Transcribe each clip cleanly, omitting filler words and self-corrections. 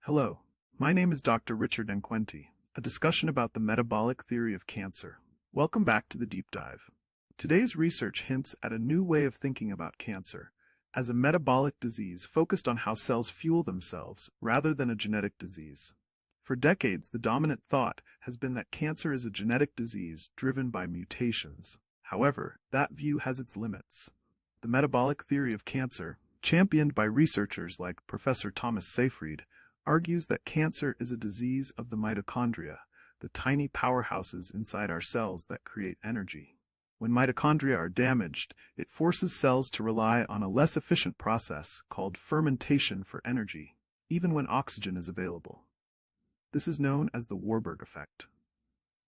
Hello, my name is Dr. Richard Nkwenti, a discussion about the metabolic theory of cancer. Welcome back to the deep dive. Today's research hints at a new way of thinking about cancer, as a metabolic disease focused on how cells fuel themselves rather than a genetic disease. For decades, the dominant thought has been that cancer is a genetic disease driven by mutations. However, that view has its limits. The metabolic theory of cancer, championed by researchers like Professor Thomas Seyfried, argues that cancer is a disease of the mitochondria, the tiny powerhouses inside our cells that create energy. When mitochondria are damaged, it forces cells to rely on a less efficient process called fermentation for energy, even when oxygen is available. This is known as the Warburg Effect.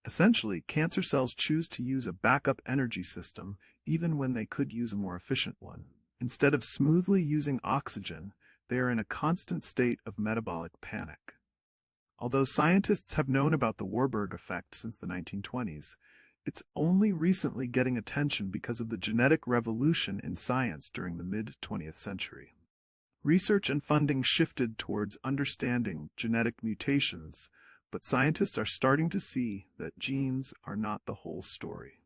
Essentially, cancer cells choose to use a backup energy system even when they could use a more efficient one. Instead of smoothly using oxygen, they are in a constant state of metabolic panic. Although scientists have known about the Warburg effect since the 1920s, it's only recently getting attention because of the genetic revolution in science during the mid-20th century. Research and funding shifted towards understanding genetic mutations, but scientists are starting to see that genes are not the whole story.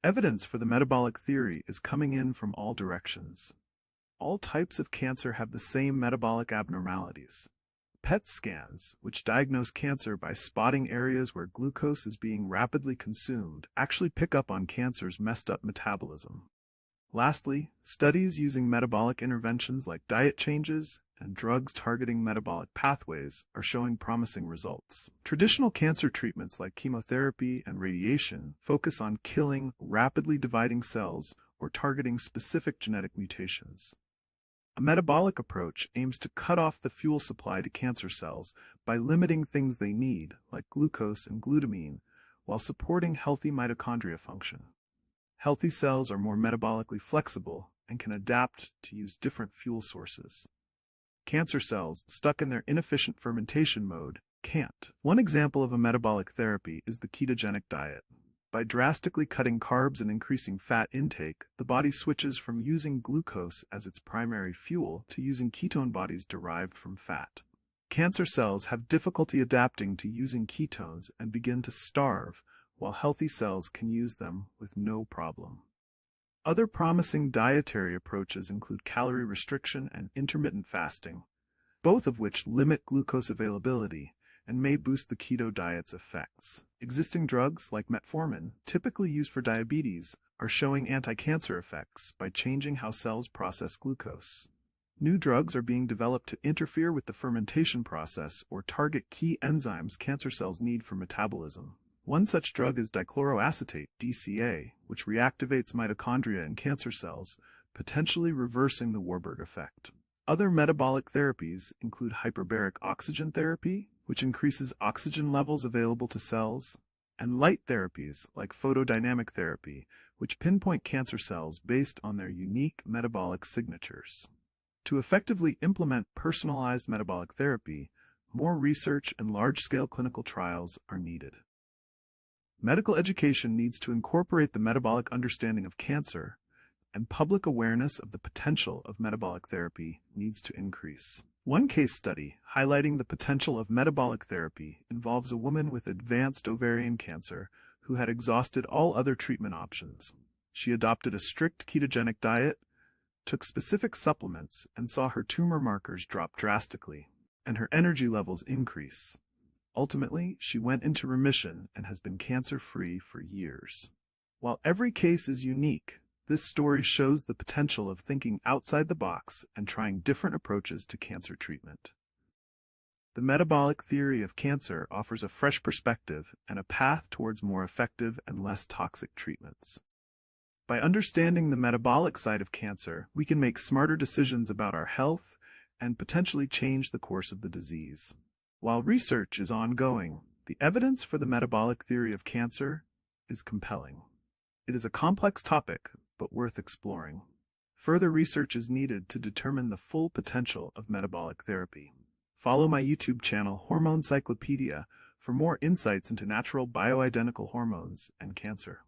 Evidence for the metabolic theory is coming in from all directions. All types of cancer have the same metabolic abnormalities. PET scans, which diagnose cancer by spotting areas where glucose is being rapidly consumed, actually pick up on cancer's messed-up metabolism. Lastly, studies using metabolic interventions like diet changes and drugs targeting metabolic pathways are showing promising results. Traditional cancer treatments like chemotherapy and radiation focus on killing rapidly dividing cells or targeting specific genetic mutations. A metabolic approach aims to cut off the fuel supply to cancer cells by limiting things they need, like glucose and glutamine, while supporting healthy mitochondria function. Healthy cells are more metabolically flexible and can adapt to use different fuel sources. Cancer cells, stuck in their inefficient fermentation mode, can't. One example of a metabolic therapy is the ketogenic diet. By drastically cutting carbs and increasing fat intake, the body switches from using glucose as its primary fuel to using ketone bodies derived from fat. Cancer cells have difficulty adapting to using ketones and begin to starve, while healthy cells can use them with no problem. Other promising dietary approaches include calorie restriction and intermittent fasting, both of which limit glucose availability and may boost the keto diet's effects. Existing drugs like metformin, typically used for diabetes, are showing anti-cancer effects by changing how cells process glucose. New drugs are being developed to interfere with the fermentation process or target key enzymes cancer cells need for metabolism. One such drug is dichloroacetate, DCA, which reactivates mitochondria in cancer cells, potentially reversing the Warburg effect. Other metabolic therapies include hyperbaric oxygen therapy, which increases oxygen levels available to cells, and light therapies like photodynamic therapy, which pinpoint cancer cells based on their unique metabolic signatures. To effectively implement personalized metabolic therapy, more research and large-scale clinical trials are needed. Medical education needs to incorporate the metabolic understanding of cancer, and public awareness of the potential of metabolic therapy needs to increase. One case study highlighting the potential of metabolic therapy involves a woman with advanced ovarian cancer who had exhausted all other treatment options. She adopted a strict ketogenic diet, took specific supplements, and saw her tumor markers drop drastically, and her energy levels increase. Ultimately, she went into remission and has been cancer-free for years. While every case is unique, this story shows the potential of thinking outside the box and trying different approaches to cancer treatment. The metabolic theory of cancer offers a fresh perspective and a path towards more effective and less toxic treatments. By understanding the metabolic side of cancer, we can make smarter decisions about our health and potentially change the course of the disease. While research is ongoing, the evidence for the metabolic theory of cancer is compelling. It is a complex topic, but worth exploring. Further research is needed to determine the full potential of metabolic therapy. Follow my YouTube channel, Hormone Cyclopedia, for more insights into natural bioidentical hormones and cancer.